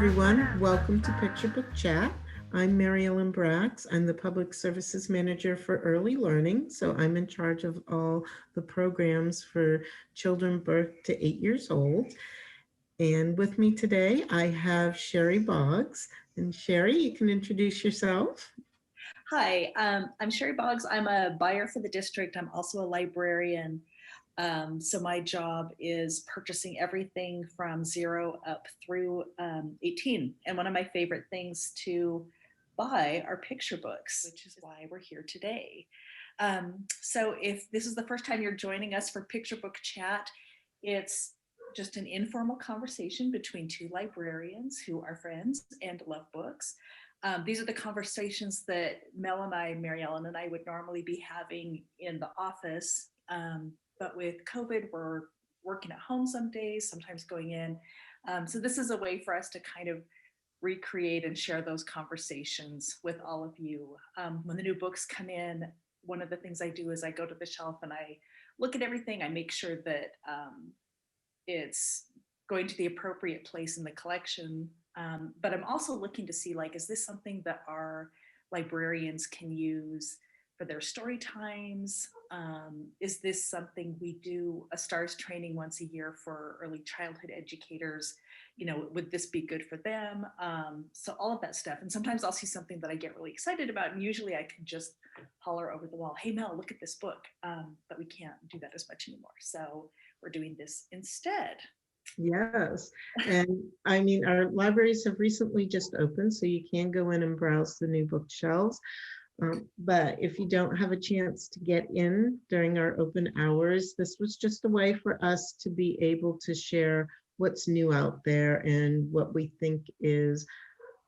everyone. Welcome to Picture Book Chat. I'm Mary Ellen Brax. I'm the Public Services Manager for Early Learning, so I'm in charge of all the programs for children birth to 8 years old. And with me today, I have Sheri Boggs. And Sheri, you can introduce yourself. Hi, I'm Sheri Boggs. I'm a buyer for the district. I'm also a librarian. So my job is purchasing everything from 0 up through 18. And one of my favorite things to buy are picture books, which is why we're here today. So if this is the first time you're joining us for Picture Book Chat, it's just an informal conversation between two librarians who are friends and love books. These are the conversations that Mel and I, Mary Ellen and I would normally be having in the office. But with COVID, we're working at home some days, sometimes going in. So this is a way for us to kind of recreate and share those conversations with all of you. When the new books come in, one of the things I do is I go to the shelf and I look at everything. I make sure that it's going to the appropriate place in the collection. But I'm also looking to see, like, is this something that our librarians can use for their story times? Is this something we do a STARS training once a year for early childhood educators? You know, would this be good for them? So all of that stuff. And sometimes I'll see something that I get really excited about, and usually I can just holler over the wall, hey Mel, look at this book. But we can't do that as much anymore. So we're doing this instead. Yes. And I mean, our libraries have recently just opened, so you can go in and browse the new bookshelves. But if you don't have a chance to get in during our open hours, this was just a way for us to be able to share what's new out there and what we think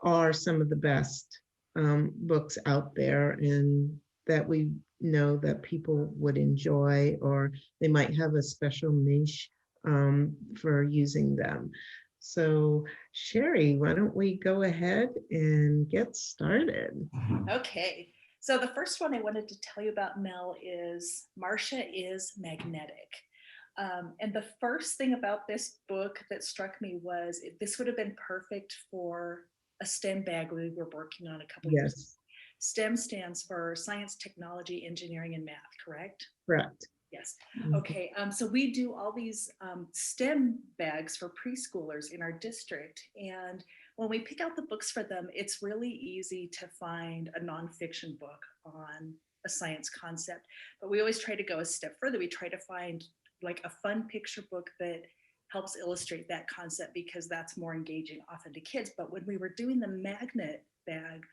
are some of the best books out there, and that we know that people would enjoy, or they might have a special niche for using them. So Sheri, why don't we go ahead and get started? Okay. So the first one I wanted to tell you about, Mel, is Marcia is magnetic. And the first thing about this book that struck me was this would have been perfect for a STEM bag we were working on a couple years ago. STEM stands for science, technology, engineering, and math, correct? Correct. Yes. Okay. So we do all these STEM bags for preschoolers in our district. And when we pick out the books for them, it's really easy to find a nonfiction book on a science concept. But we always try to go a step further. We try to find like a fun picture book that helps illustrate that concept, because that's more engaging often to kids. But when we were doing the magnet bag,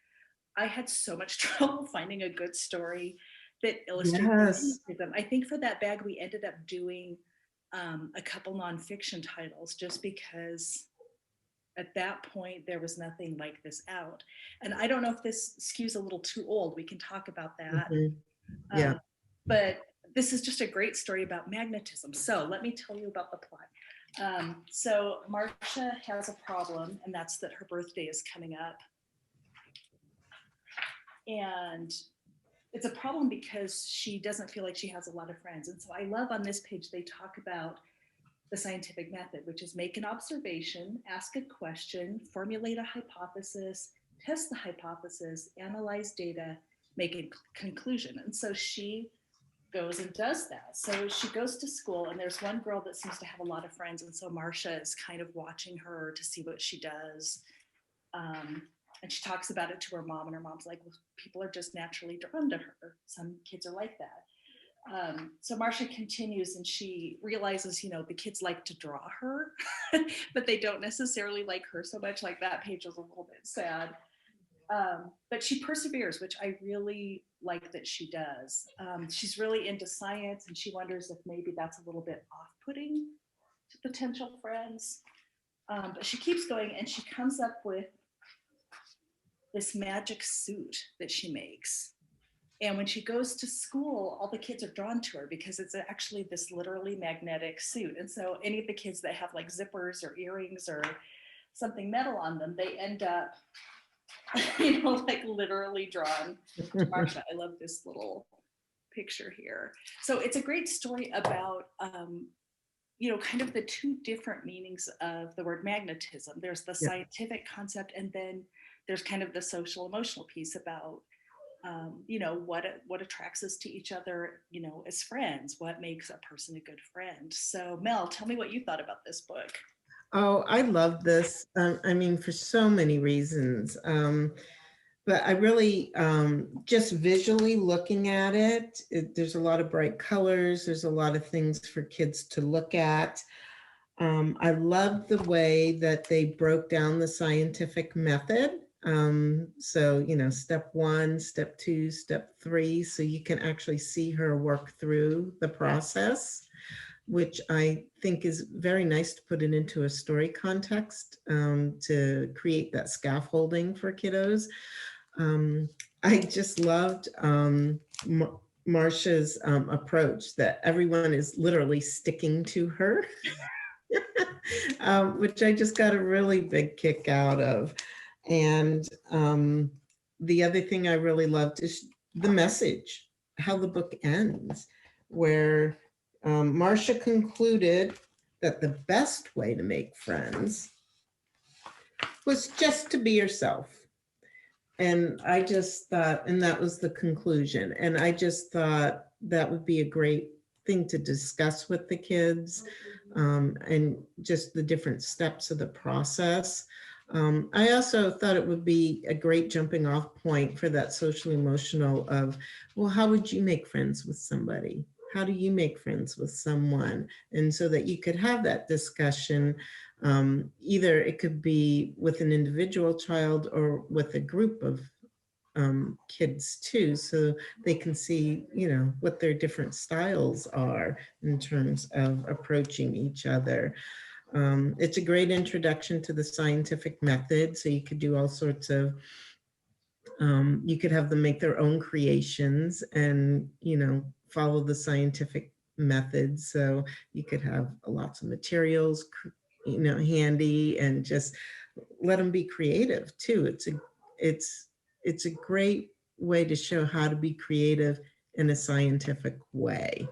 I had so much trouble finding a good story that illustrates them. I think for that bag, we ended up doing a couple nonfiction titles, just because at that point there was nothing like this out. And I don't know if this skews a little too old. We can talk about that. Yeah. But this is just a great story about magnetism. So let me tell you about the plot. So Marcia has a problem, and that's that her birthday is coming up. And it's a problem because she doesn't feel like she has a lot of friends. And so I love on this page, they talk about the scientific method, which is make an observation, ask a question, formulate a hypothesis, test the hypothesis, analyze data, make a conclusion. And so she goes and does that. So she goes to school, and there's one girl that seems to have a lot of friends. And so Marcia is kind of watching her to see what she does. And she talks about it to her mom, and her mom's like, well, people are just naturally drawn to her. Some kids are like that. So Marcia continues, and she realizes, you know, the kids like to draw her, but they don't necessarily like her so much. Like that page was a little bit sad. But she perseveres, which I really like that she does. She's really into science, and she wonders if maybe that's a little bit off-putting to potential friends. But she keeps going, and she comes up with this magic suit that she makes. And when she goes to school, all the kids are drawn to her because it's actually this literally magnetic suit. And so any of the kids that have like zippers or earrings or something metal on them, they end up, you know, like literally drawn to Marcia. I love this little picture here. So it's a great story about kind of the two different meanings of the word magnetism. There's the Yeah. scientific concept, and then there's kind of the social emotional piece about, what attracts us to each other, as friends, what makes a person a good friend. So Mel, tell me what you thought about this book. Oh, I love this. I mean, for so many reasons. But I really, just visually looking at there's a lot of bright colors. There's a lot of things for kids to look at. I love the way that they broke down the scientific method. So, step 1, step 2, step 3, so you can actually see her work through the process, which I think is very nice to put it into a story context, to create that scaffolding for kiddos. I just loved Marsha's approach that everyone is literally sticking to her, which I just got a really big kick out of. And the other thing I really loved is the message, how the book ends, where Marcia concluded that the best way to make friends was just to be yourself. And I just thought, and that was the conclusion. And I just thought that would be a great thing to discuss with the kids, and just the different steps of the process. I also thought it would be a great jumping off point for that social emotional of, well, how would you make friends with somebody? How do you make friends with someone? And so that you could have that discussion. Either it could be with an individual child or with a group of kids too, so they can see, what their different styles are in terms of approaching each other. It's a great introduction to the scientific method, so you could do all sorts of, you could have them make their own creations and, follow the scientific methods. So you could have lots of materials, handy, and just let them be creative too. It's a great way to show how to be creative in a scientific way.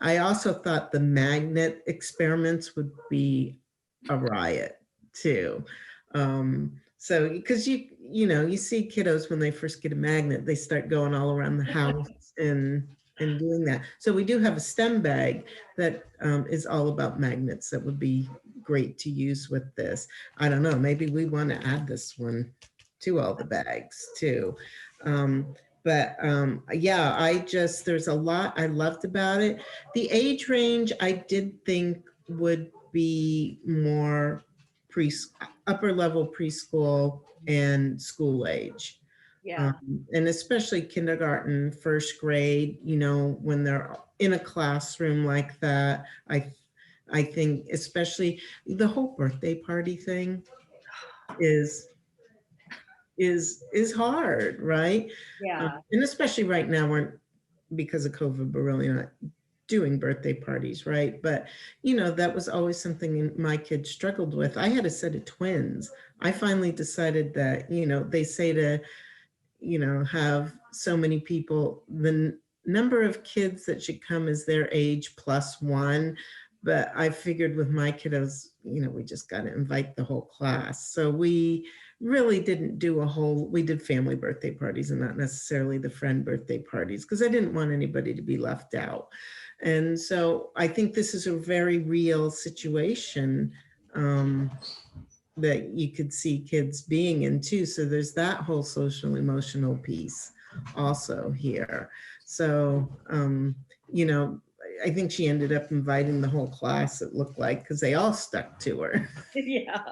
I also thought the magnet experiments would be a riot too. So because you see kiddos when they first get a magnet, they start going all around the house and doing that. So we do have a STEM bag that is all about magnets that would be great to use with this. I don't know, maybe we want to add this one to all the bags too. But yeah, there's a lot I loved about it. The age range I did think would be more upper level preschool and school age. Yeah. And especially kindergarten, first grade, when they're in a classroom like that, I think especially the whole birthday party thing is hard, right? Yeah. And especially right now, because of COVID, we're really not doing birthday parties, right? But that was always something my kids struggled with. I had a set of twins. I finally decided that, they say to, have so many people, the number of kids that should come is their age plus one. But I figured with my kiddos, we just got to invite the whole class. So we really didn't do we did family birthday parties and not necessarily the friend birthday parties, because I didn't want anybody to be left out. And so I think this is a very real situation that you could see kids being in too. So there's that whole social emotional piece also here. So, I think she ended up inviting the whole class, it looked like, because they all stuck to her. Yeah.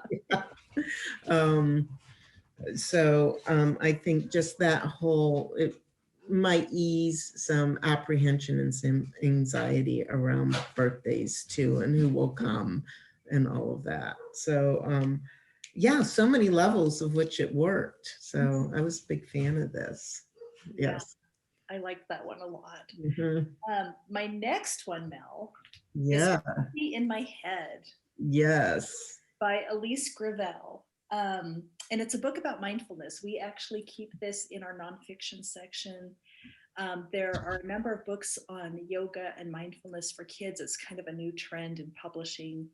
So I think just that it might ease some apprehension and some anxiety around birthdays too, and who will come and all of that. So yeah, so many levels of which it worked. So I was a big fan of this. Yes. I like that one a lot. Mhm. My next one, Mel, is Yeah. In My Head Yes. by Elise Gravel. And it's a book about mindfulness. We actually keep this in our nonfiction section. There are a number of books on yoga and mindfulness for kids. It's kind of a new trend in publishing.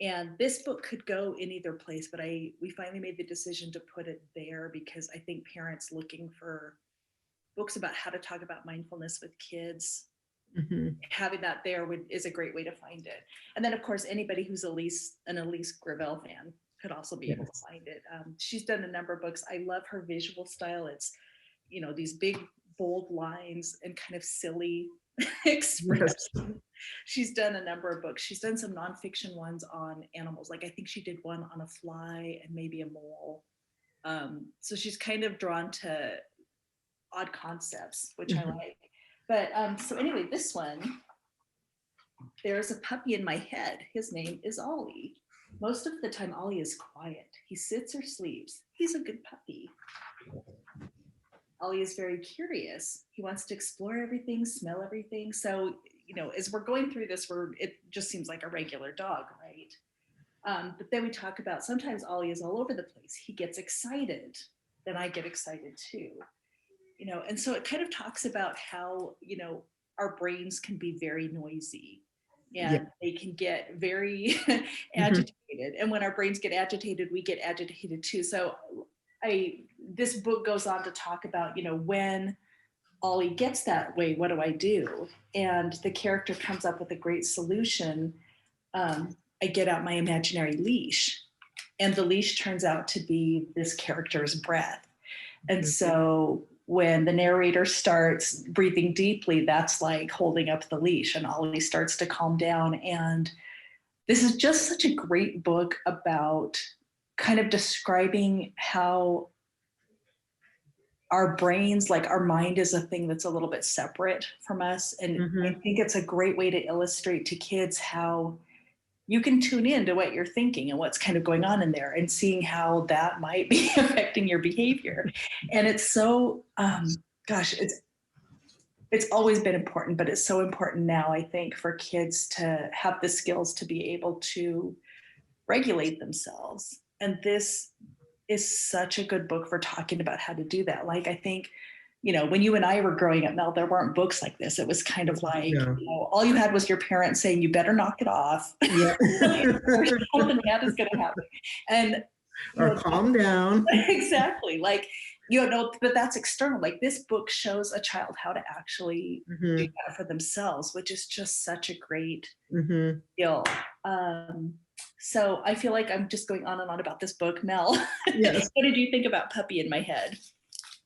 And this book could go in either place, but we finally made the decision to put it there because I think parents looking for books about how to talk about mindfulness with kids, having that there is a great way to find it. And then of course, anybody who's an Elise Gravel fan could also be able to find it. She's done a number of books. I love her visual style. It's, these big, bold lines and kind of silly expressions. Yes. She's done a number of books. She's done some nonfiction ones on animals. Like I think she did one on a fly and maybe a mole. So she's kind of drawn to odd concepts, which I like. But so anyway, this one, there's a puppy in my head. His name is Ollie. Most of the time, Ollie is quiet. He sits or sleeps. He's a good puppy. Ollie is very curious. He wants to explore everything, smell everything. So, as we're going through this, it just seems like a regular dog, right? But then we talk about sometimes Ollie is all over the place. He gets excited. Then I get excited too. And so it kind of talks about how, our brains can be very noisy and they can get very agitated. And when our brains get agitated, we get agitated too. So this book goes on to talk about, when Ollie gets that way, what do I do? And the character comes up with a great solution. I get out my imaginary leash, and the leash turns out to be this character's breath. And so when the narrator starts breathing deeply, that's like holding up the leash, and Ollie starts to calm down. And this is just such a great book about kind of describing how our brains, like our mind is a thing that's a little bit separate from us. And I think it's a great way to illustrate to kids how you can tune in to what you're thinking and what's kind of going on in there and seeing how that might be affecting your behavior. And it's so, it's always been important, but it's so important now, I think, for kids to have the skills to be able to regulate themselves. And this is such a good book for talking about how to do that. Like, I think, when you and I were growing up, Mel, there weren't books like this. It was kind of like, all you had was your parents saying, you better knock it off. Yeah. Or something bad is going to happen. And or calm down. Exactly. Like, but that's external. Like, this book shows a child how to actually do that for themselves, which is just such a great skill. So I feel like I'm just going on and on about this book. Mel, yes. What did you think about Puppy in My Head?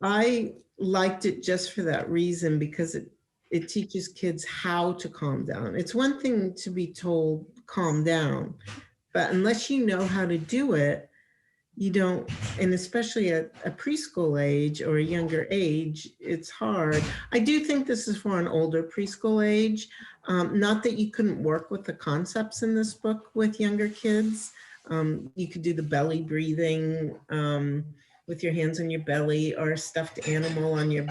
I liked it just for that reason, because it teaches kids how to calm down. It's one thing to be told, calm down, but unless you know how to do it, you don't, and especially at a preschool age or a younger age, it's hard. I do think this is for an older preschool age. Not that you couldn't work with the concepts in this book with younger kids. You could do the belly breathing with your hands on your belly, or a stuffed animal on your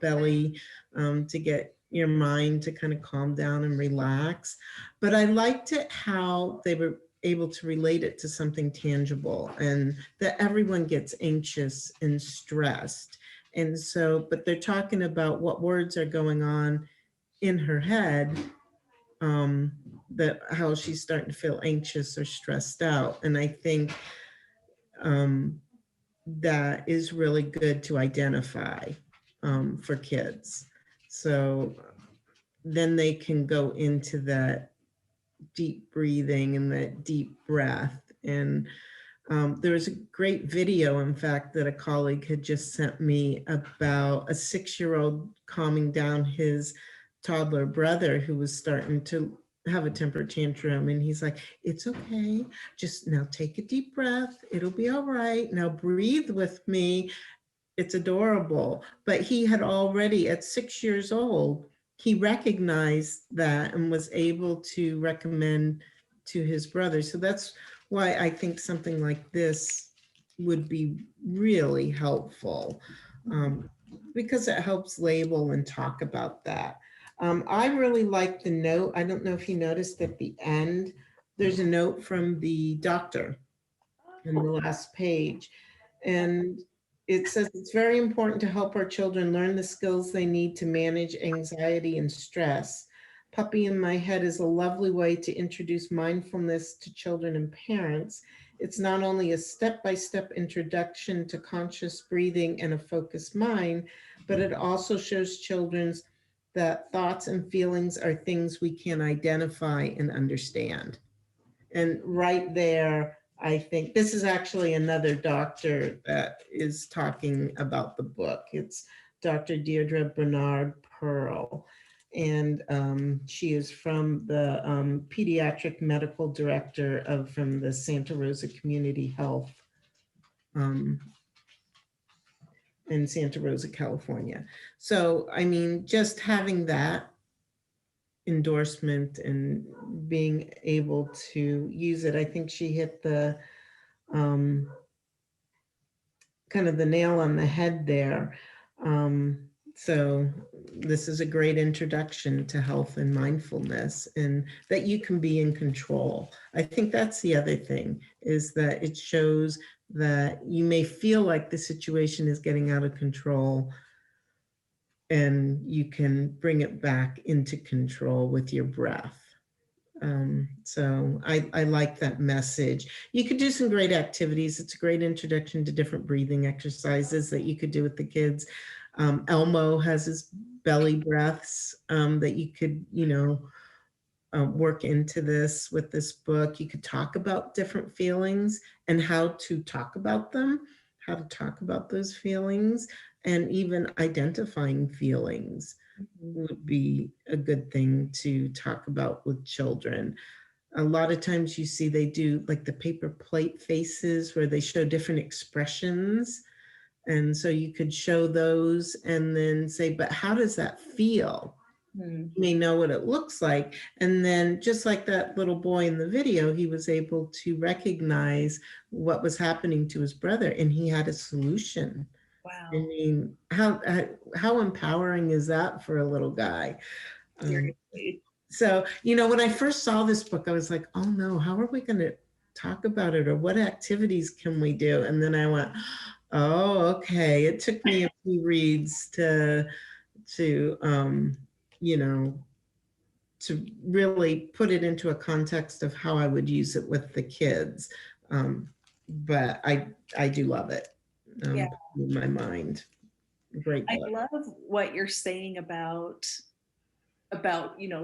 belly to get your mind to kind of calm down and relax. But I liked it how they were able to relate it to something tangible, and that everyone gets anxious and stressed. And so, but they're talking about what words are going on in her head, that how she's starting to feel anxious or stressed out. And I think that is really good to identify for kids. So then they can go into that deep breathing and that deep breath. And there was a great video, in fact, that a colleague had just sent me about a 6-year-old calming down his toddler brother who was starting to have a temper tantrum. And he's like, it's okay. Just now take a deep breath. It'll be all right. Now breathe with me. It's adorable. But he had already, at 6 years old, he recognized that and was able to recommend to his brother. So that's why I think something like this would be really helpful, because it helps label and talk about that. I really like the note. I don't know if you noticed at the end, there's a note from the doctor in the last page. And it says it's very important to help our children learn the skills they need to manage anxiety and stress. Puppy in My Head is a lovely way to introduce mindfulness to children and parents. It's not only a step-by-step introduction to conscious breathing and a focused mind, but it also shows children that thoughts and feelings are things we can identify and understand. And right there, I think this is actually another doctor that is talking about the book. It's Dr. Deirdre Bernard Pearl. And she is from the pediatric medical director from the Santa Rosa Community Health in Santa Rosa, California. So, I mean, just having that endorsement and being able to use it, I think she hit the kind of the nail on the head there. So this is a great introduction to health and mindfulness, and that you can be in control. I think that's the other thing, is that it shows that you may feel like the situation is getting out of control, and you can bring it back into control with your breath. So I like that message. You could do some great activities. It's a great introduction to different breathing exercises that you could do with the kids. Elmo has his belly breaths that you could, work into this with this book. You could talk about different feelings and how to talk about them, how to talk about those feelings, and even identifying feelings would be a good thing to talk about with children. A lot of times you see they do like the paper plate faces where they show different expressions. And so you could show those and then say, but how does that feel? You may know what it looks like. And then just like that little boy in the video, he was able to recognize what was happening to his brother, and he had a solution. Wow. I mean, how empowering is that for a little guy? So, when I first saw this book, I was like, oh no, how are we going to talk about it, or what activities can we do? And then I went, oh, okay. It took me a few reads to really put it into a context of how I would use it with the kids. But I do love it. Yeah. In my mind. Great book. I love what you're saying about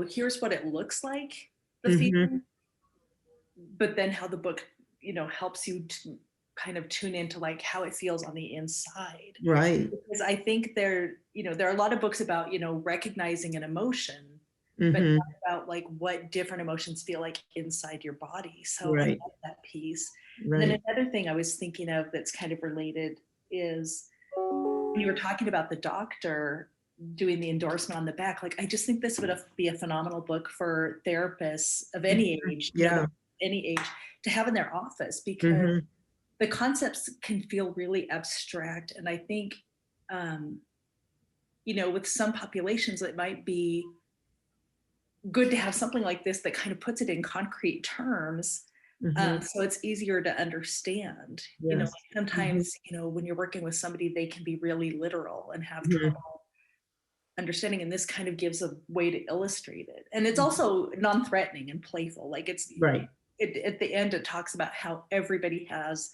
here's what it looks like, the feeling, but then how the book helps you to kind of tune into like how it feels on the inside. Right. Because I think there are a lot of books about recognizing an emotion, but not about like what different emotions feel like inside your body. So I love that piece. Right. And then another thing I was thinking of that's kind of related is when you were talking about the doctor doing the endorsement on the back, like I just think this would be a phenomenal book for therapists of any age, any age, to have in their office, because the concepts can feel really abstract. And I think, with some populations, it might be good to have something like this that kind of puts it in concrete terms. So it's easier to understand. Yes. Sometimes, when you're working with somebody, they can be really literal and have trouble understanding. And this kind of gives a way to illustrate it. And it's also non-threatening and playful. Like it's right. At the end, it talks about how everybody has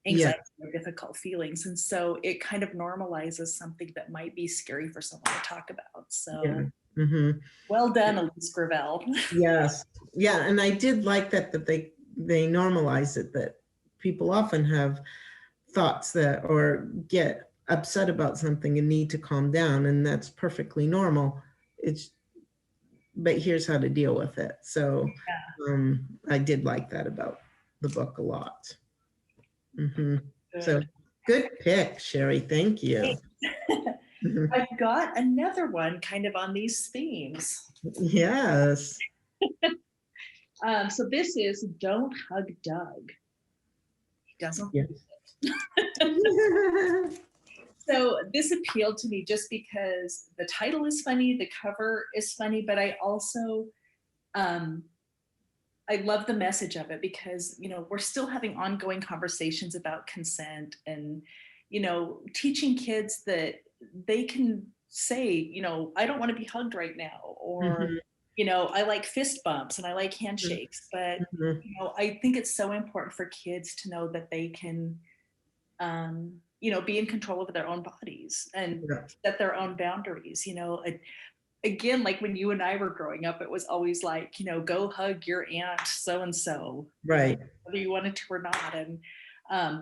anxiety or difficult feelings. And so it kind of normalizes something that might be scary for someone to talk about. So well done, Elise Gravel. Yes. Yeah. And I did like that they normalize it, that people often have thoughts that or get upset about something and need to calm down, and that's perfectly normal. But here's how to deal with it. So I did like that about the book a lot. So good pick, Sheri. Thank you. I've got another one kind of on these themes. Yes. So this is Don't Hug Doug. He doesn't. Yeah. So this appealed to me just because the title is funny, the cover is funny, but I also, I love the message of it because, we're still having ongoing conversations about consent and, teaching kids that they can say, I don't want to be hugged right now, or, Mhm. I like fist bumps and I like handshakes, but, Mhm. I think it's so important for kids to know that they can, be in control of their own bodies and Yeah. set their own boundaries. Again, like when you and I were growing up, it was always like, go hug your aunt so and so, Right. whether you wanted to or not. And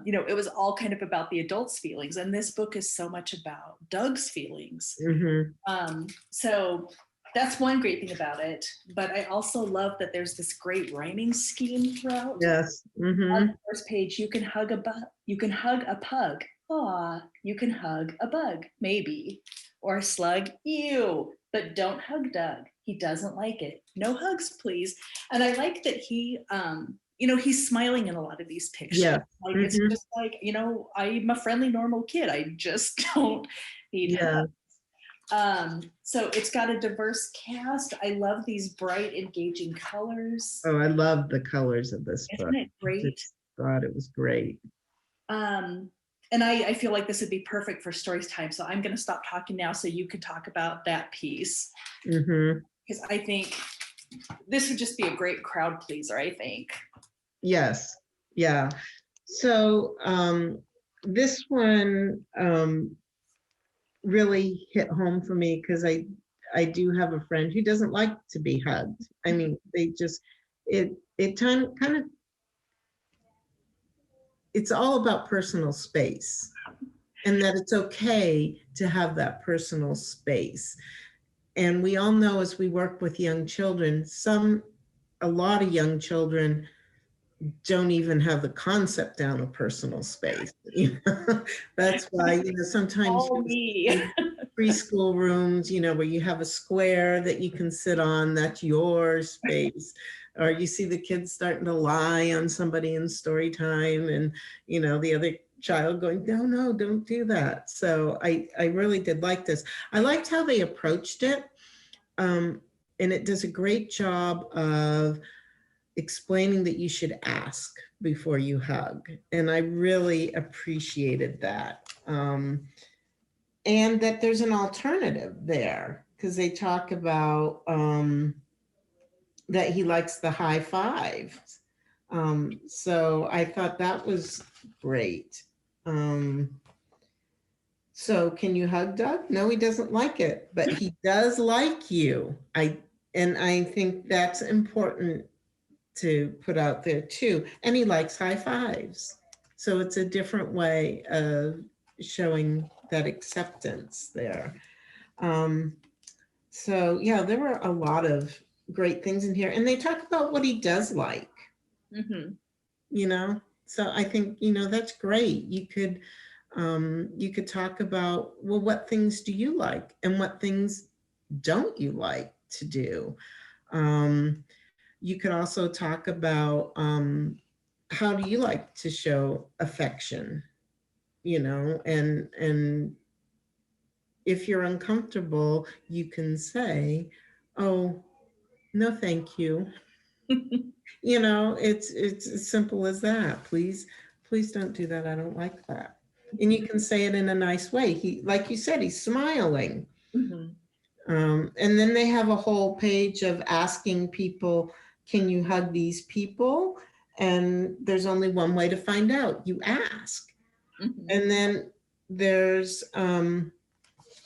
it was all kind of about the adults' feelings. And this book is so much about Doug's feelings. Mhm. So that's one great thing about it. But I also love that there's this great rhyming scheme throughout. Yes. On the Mhm. first page, you can hug a pug. Aw, you can hug a bug, maybe. Or a slug, ew. But don't hug Doug. He doesn't like it. No hugs, please. And I like that he's smiling in a lot of these pictures. Yeah. Like it's Mhm. just like, I'm a friendly, normal kid. I just don't need Yeah. hugs. So it's got a diverse cast. I love these bright, engaging colors. Oh, I love the colors of this book. Isn't it great? Just thought it was great. And I feel like this would be perfect for Storytime. So I'm going to stop talking now so you can talk about that piece. Mhm. Because I think this would just be a great crowd pleaser, I think. Yes. Yeah. So this one really hit home for me because I do have a friend who doesn't like to be hugged. I mean, they just it kind of it's all about personal space, and that it's okay to have that personal space. And we all know as we work with young children, a lot of young children don't even have the concept down of personal space. That's why, sometimes All me. preschool rooms, where you have a square that you can sit on, that's your space. Or you see the kids starting to lie on somebody in story time, and, the other child going, no, don't do that. So I really did like this. I liked how they approached it. And it does a great job of explaining that you should ask before you hug. And I really appreciated that. And that there's an alternative there, because they talk about that he likes the high five. So I thought that was great. So can you hug Doug? No, he doesn't like it, but he does like you. And I think that's important to put out there too. And he likes high fives. So it's a different way of showing that acceptance there. So yeah, there were a lot of great things in here. And they talk about what he does like, Mm-hmm. So I think, that's great. You could talk about, well, what things do you like and what things don't you like to do? You could also talk about how do you like to show affection, and if you're uncomfortable, you can say, oh, no, thank you. It's as simple as that. Please don't do that. I don't like that. And you can say it in a nice way. Like you said, he's smiling. Mm-hmm. And then they have a whole page of asking people, can you hug these people? And there's only one way to find out. You ask. Mm-hmm. And then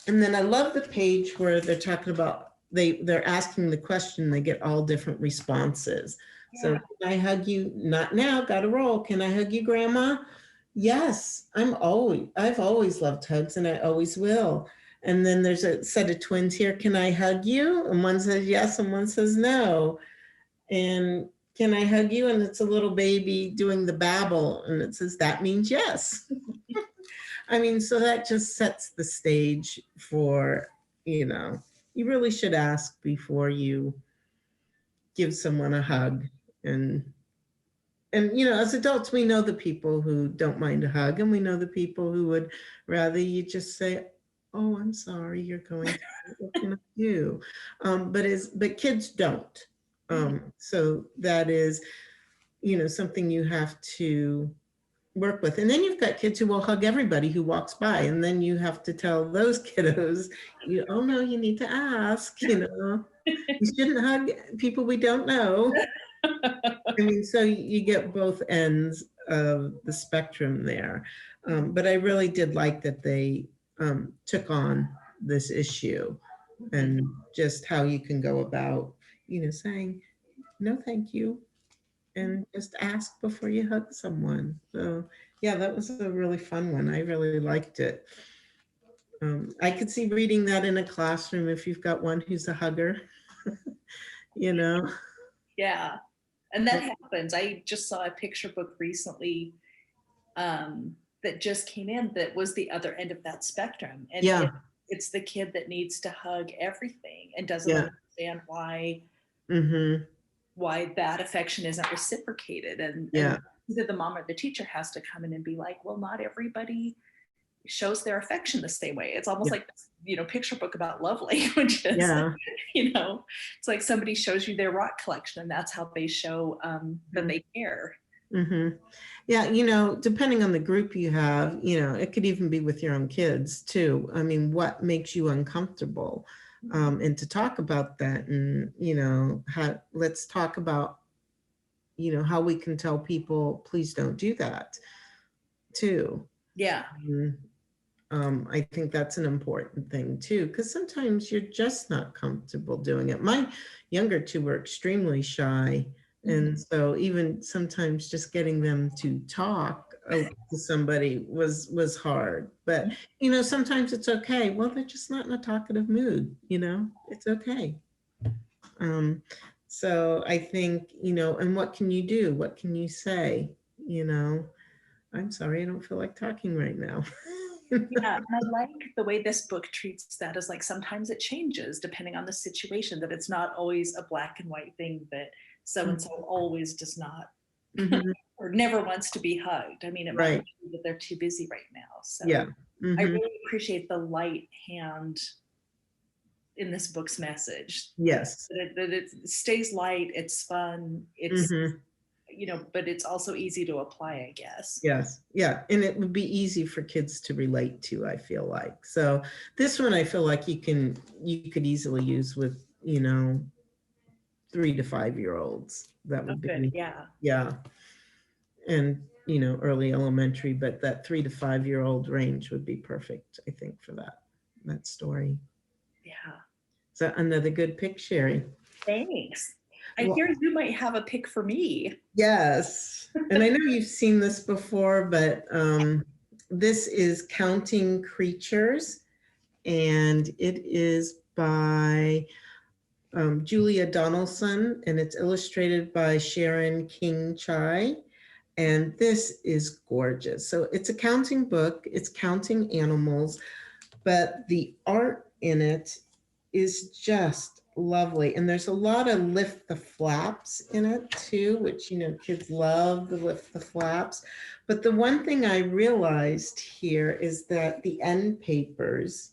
and then I love the page where they're talking about, they're asking the question, they get all different responses. Yeah. So can I hug you? Not now, gotta roll. Can I hug you, Grandma? Yes, I've always loved hugs and I always will. And then there's a set of twins here. Can I hug you? And one says yes and one says no. And can I hug you? And it's a little baby doing the babble and it says that means yes. I mean, so that just sets the stage for, you really should ask before you give someone a hug. And as adults, we know the people who don't mind a hug, and we know the people who would rather you just say, oh, I'm sorry, you're going through, what can I do? But kids don't. So that is, something you have to work with. And then you've got kids who will hug everybody who walks by, and then you have to tell those kiddos, oh no, you need to ask, you shouldn't hug people we don't know. I mean, so you get both ends of the spectrum there. But I really did like that they took on this issue and just how you can go about, saying, no, thank you. And just ask before you hug someone. So yeah, that was a really fun one. I really liked it. I could see reading that in a classroom if you've got one who's a hugger, Yeah, and that happens. I just saw a picture book recently that just came in that was the other end of that spectrum. And yeah, it's the kid that needs to hug everything and doesn't yeah. understand why Mm-hmm. why that affection isn't reciprocated. And either the mom or the teacher has to come in and be like, well, not everybody shows their affection the same way. It's almost like, picture book about love languages. Yeah. It's like somebody shows you their rock collection and that's how they show that they care. Mm-hmm. Yeah, depending on the group you have, it could even be with your own kids too. I mean, what makes you uncomfortable? And to talk about that and, let's talk about, how we can tell people, please don't do that too. Yeah. I think that's an important thing too, because sometimes you're just not comfortable doing it. My younger two were extremely shy. And so even sometimes just getting them to talk to somebody was hard. But, sometimes it's okay. Well, they're just not in a talkative mood, it's okay. So I think, and what can you do? What can you say? I'm sorry, I don't feel like talking right now. Yeah, and I like the way this book treats that as like sometimes it changes depending on the situation, that it's not always a black and white thing that so-and-so always does not or never wants to be hugged. I mean, it might be that they're too busy right now. So yeah. I really appreciate the light hand in this book's message. Yes. That it stays light, it's fun, it's but it's also easy to apply, I guess. Yes. Yeah. And it would be easy for kids to relate to, I feel like. So this one, I feel like you could easily use with, 3 to 5 year olds. That would be good. Yeah. Yeah. And, early elementary, but that 3 to 5 year old range would be perfect, I think, for that story. Yeah. So another good pick, Sheri. Thanks. I hear you might have a pick for me. Yes. And I know you've seen this before, but this is Counting Creatures, and it is by Julia Donaldson, and it's illustrated by Sharon King-Chai. And this is gorgeous. So it's a counting book, it's counting animals, but the art in it is just lovely. And there's a lot of lift the flaps in it too, which, kids love the lift the flaps. But the one thing I realized here is that the end papers,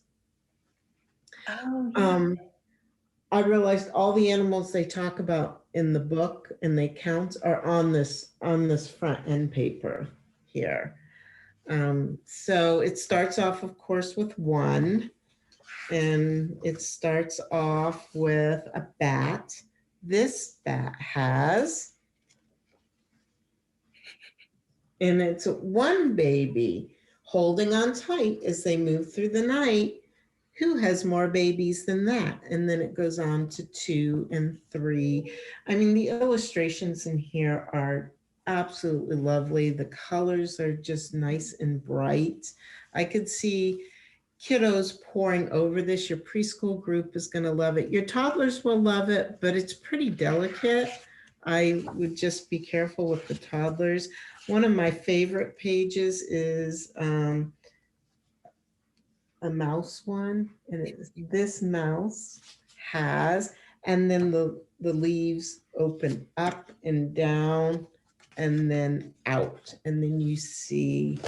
I realized all the animals they talk about in the book and they count are on this front end paper here. So it starts off, of course, with one. And it starts off with a bat. This bat has, and it's one baby holding on tight as they move through the night. Who has more babies than that? And then it goes on to 2 and 3. I mean, the illustrations in here are absolutely lovely. The colors are just nice and bright. I could see kiddos pouring over this. Your preschool group is going to love it. Your toddlers will love it, but it's pretty delicate. I would just be careful with the toddlers. One of my favorite pages is a mouse one, and this mouse has, and then the leaves open up and down and then out, and then you see,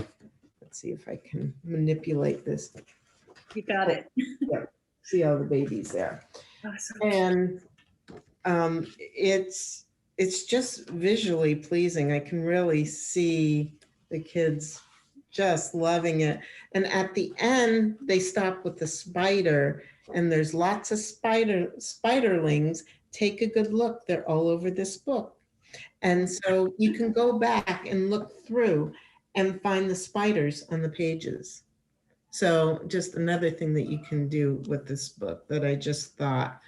let's see if I can manipulate this. You got it. Yeah. See all the babies there. Awesome. And it's just visually pleasing. I can really see the kids just loving it. And at the end, they stop with the spider, and there's lots of spiderlings. Take a good look. They're all over this book. And so you can go back and look through and find the spiders on the pages. So just another thing that you can do with this book that I just thought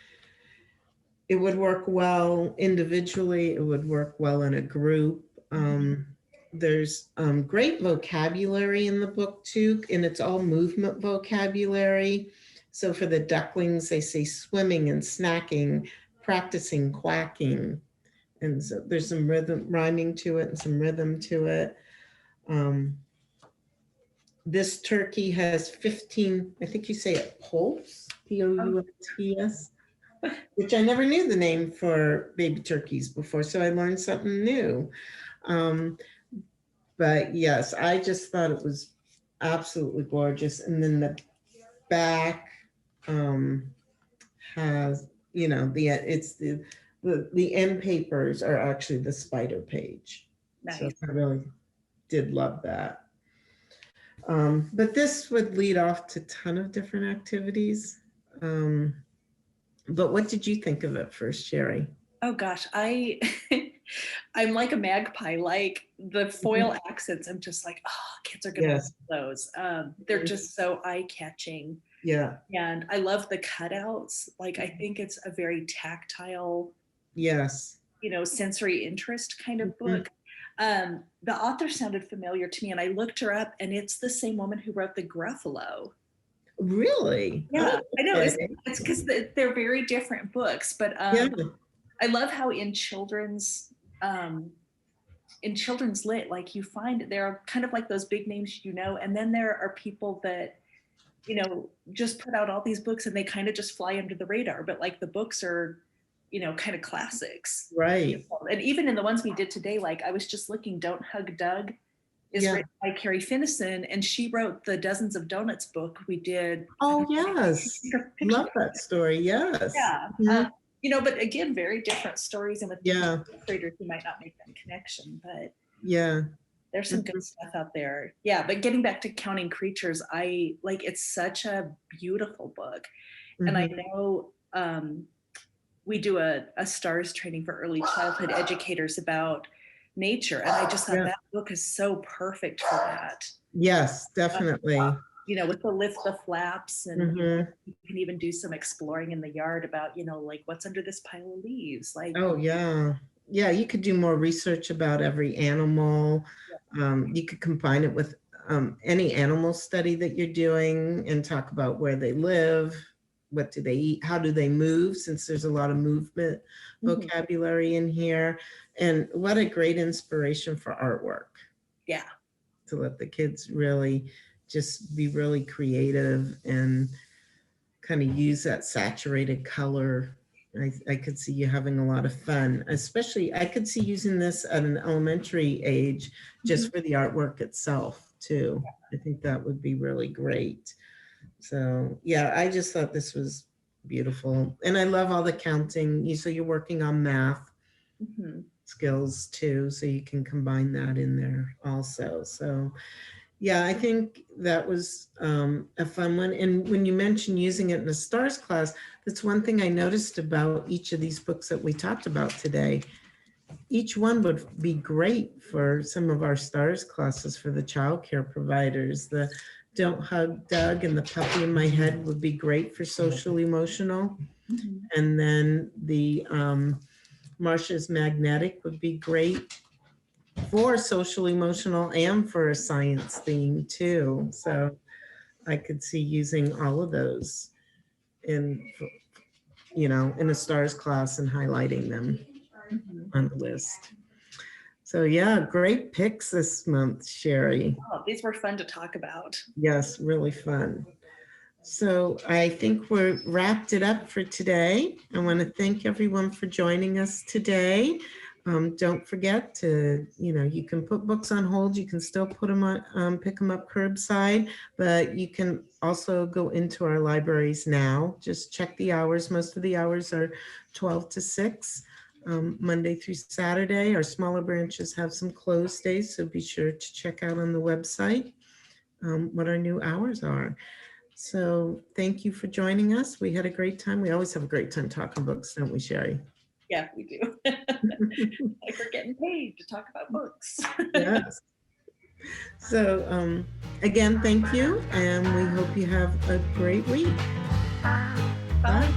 it would work well individually. It would work well in a group. There's great vocabulary in the book too, and it's all movement vocabulary. So for the ducklings, they say swimming and snacking, practicing quacking. And so there's some rhythm rhyming to it and some rhythm to it. This turkey has 15, I think you say it poults, P-O-U-L-T-S, which I never knew the name for baby turkeys before. So I learned something new. But yes, I just thought it was absolutely gorgeous. And then the back has, you know, the end papers are actually the spider page. Nice. So I really did love that. But this would lead off to a ton of different activities. But what did you think of it first, Sheri? Oh gosh, I'm like a magpie. Like the foil accents, I'm just like, oh, kids are gonna love those. They're just so eye-catching. Yeah. And I love the cutouts. Like I think it's a very tactile, yes, you know, sensory interest kind of book. The author sounded familiar to me, and I looked her up, and it's the same woman who wrote The Gruffalo. Really? Yeah, oh, I know. okay. It's because they're very different books, but Yeah. I love how in children's lit, like you find there are kind of like those big names, you know, and then there are people that, you know, just put out all these books and they kind of just fly under the radar, but like the books are, you know, kind of classics. Right. And even in the ones we did today, like I was just looking, Don't Hug Doug is written by Carrie Finison, and she wrote the Dozens of Donuts book we did. Oh, yes. Love that story. Yes. Yeah. You know, but again, very different stories, and with readers who might not make that connection, but there's some good stuff out there. Yeah, but getting back to Counting Creatures, I like, it's such a beautiful book. And I know we do a STARS training for early childhood educators about nature, and I just thought that book is so perfect for that. Yes, definitely. You know, with the Lift the Flaps, and you can even do some exploring in the yard about, you know, like what's under this pile of leaves. Like, oh yeah, you could do more research about every animal. You could combine it with any animal study that you're doing and talk about where they live, what do they eat, how do they move, since there's a lot of movement vocabulary in here. And what a great inspiration for artwork. Yeah. To let the kids really just be really creative and kind of use that saturated color. I could see you having a lot of fun, especially I could see using this at an elementary age just for the artwork itself too. I think that would be really great. So yeah, I just thought this was beautiful. And I love all the counting. So you're working on math skills too, so you can combine that in there also. So yeah, I think that was a fun one. And when you mentioned using it in a STARS class, that's one thing I noticed about each of these books that we talked about today. Each one would be great for some of our STARS classes for the childcare providers. The Don't Hug Doug and The Puppy in My Head would be great for social emotional. And then the Marsha's Magnetic would be great for social emotional and for a science theme too. So I could see using all of those in, you know, in a STARS class and highlighting them on the list. So yeah, great picks this month, Sheri. Oh, these were fun to talk about. Yes, really fun. So I think we're wrapped it up for today. I want to thank everyone for joining us today. Don't forget to, you know, you can put books on hold. You can still put them on, pick them up curbside, but you can also go into our libraries now. Just check the hours. Most of the hours are 12 to 6. Monday through Saturday. Our smaller branches have some closed days, so be sure to check out on the website what our new hours are. So thank you for joining us. We had a great time. We always have a great time talking books, don't we, Sheri? Yeah, we do. Like we're getting paid to talk about books. Yes. So again, thank you, and we hope you have a great week. Bye. Bye.